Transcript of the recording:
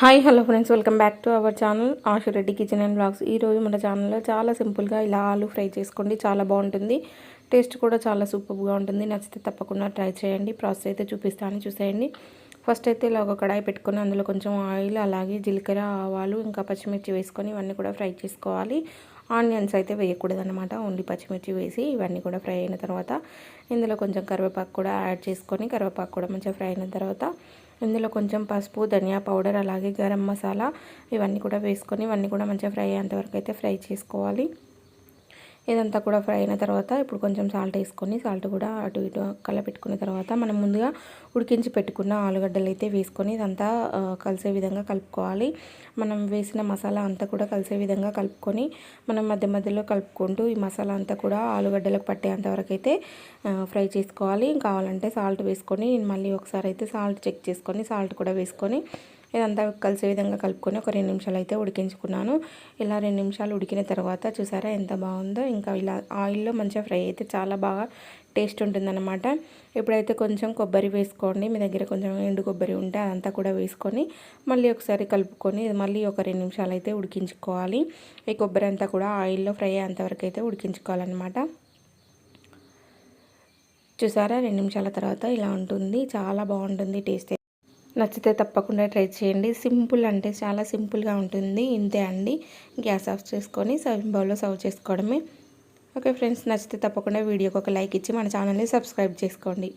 Hi hello friends, welcome back to our channel Ashu Reddy kitchen and blogs. ఈరోజు మన ఛానల్లో చాలా సింపుల్గా ఇలా ఆలు ఫ్రై చేసుకోండి, చాలా బాగుంటుంది. టేస్ట్ కూడా చాలా సూపర్గా ఉంటుంది. నచ్చితే తప్పకుండా ట్రై చేయండి. ప్రాసెస్ అయితే చూపిస్తాను, చూసేయండి. ఫస్ట్ అయితే ఇలా ఒక కడాయి పెట్టుకొని అందులో కొంచెం ఆయిల్, అలాగే జీలకర్ర, ఆవాలు, ఇంకా పచ్చిమిర్చి వేసుకొని ఇవన్నీ కూడా ఫ్రై చేసుకోవాలి. ఆనియన్స్ అయితే వేయకూడదు అనమాట, ఓన్లీ పచ్చిమిర్చి వేసి ఇవన్నీ కూడా ఫ్రై అయిన తర్వాత ఇందులో కొంచెం కరివేపాకు కూడా యాడ్ చేసుకొని, కరివేపాకు కూడా మంచిగా ఫ్రై అయిన తర్వాత ఇందులో కొంచెం పసుపు, ధనియా పౌడర్, అలాగే గరం మసాలా ఇవన్నీ కూడా వేసుకొని ఇవన్నీ కూడా మంచిగా ఫ్రై అయ్యేంత వరకు అయితే ఫ్రై చేసుకోవాలి. ఇదంతా కూడా ఫ్రై అయిన తర్వాత ఇప్పుడు కొంచెం సాల్ట్ వేసుకొని సాల్ట్ కూడా అటు ఇటు కలపెట్టుకున్న తర్వాత మనం ముందుగా ఉడికించి పెట్టుకున్న ఆలుగడ్డలు అయితే వేసుకొని ఇదంతా కలిసే విధంగా కలుపుకోవాలి. మనం వేసిన మసాలా అంతా కూడా కలిసే విధంగా కలుపుకొని మనం మధ్య మధ్యలో కలుపుకుంటూ ఈ మసాలా అంతా కూడా ఆలుగడ్డలకు పట్టేంత వరకు అయితే ఫ్రై చేసుకోవాలి. కావాలంటే సాల్ట్ వేసుకొని నేను మళ్ళీ ఒకసారి అయితే సాల్ట్ చెక్ చేసుకొని సాల్ట్ కూడా వేసుకొని ఇదంతా కలిసే విధంగా కలుపుకొని ఒక 2 నిమిషాలు అయితే ఉడికించుకున్నాను. ఇలా 2 నిమిషాలు ఉడికిన తర్వాత చూసారా ఎంత బాగుందో. ఇంకా ఇలా ఆయిల్లో మంచిగా ఫ్రై అయితే చాలా బాగా టేస్ట్ ఉంటుందన్నమాట. ఇప్పుడైతే కొంచెం కొబ్బరి వేసుకోండి, మీ దగ్గర కొంచెం ఎండు కొబ్బరి ఉంటే అదంతా కూడా వేసుకొని మళ్ళీ ఒకసారి కలుపుకొని మళ్ళీ ఒక 2 నిమిషాలు అయితే ఉడికించుకోవాలి. ఈ కొబ్బరి అంతా కూడా ఆయిల్లో ఫ్రై అయ్యేంతవరకు అయితే ఉడికించుకోవాలన్నమాట. చూసారా 2 నిమిషాల తర్వాత ఇలా ఉంటుంది, చాలా బాగుంటుంది టేస్ట్. నచ్చితే తప్పకుండా ట్రై చేయండి. సింపుల్ అంటే చాలా సింపుల్గా ఉంటుంది. ఇంతే అండి. గ్యాస్ ఆఫ్ చేసుకొని సర్వింగ్ బౌల్లో సర్వ్ చేసుకోవడమే. ఓకే ఫ్రెండ్స్, నచ్చితే తప్పకుండా వీడియోకి ఒక లైక్ ఇచ్చి మన ఛానల్ని సబ్స్క్రైబ్ చేసుకోండి.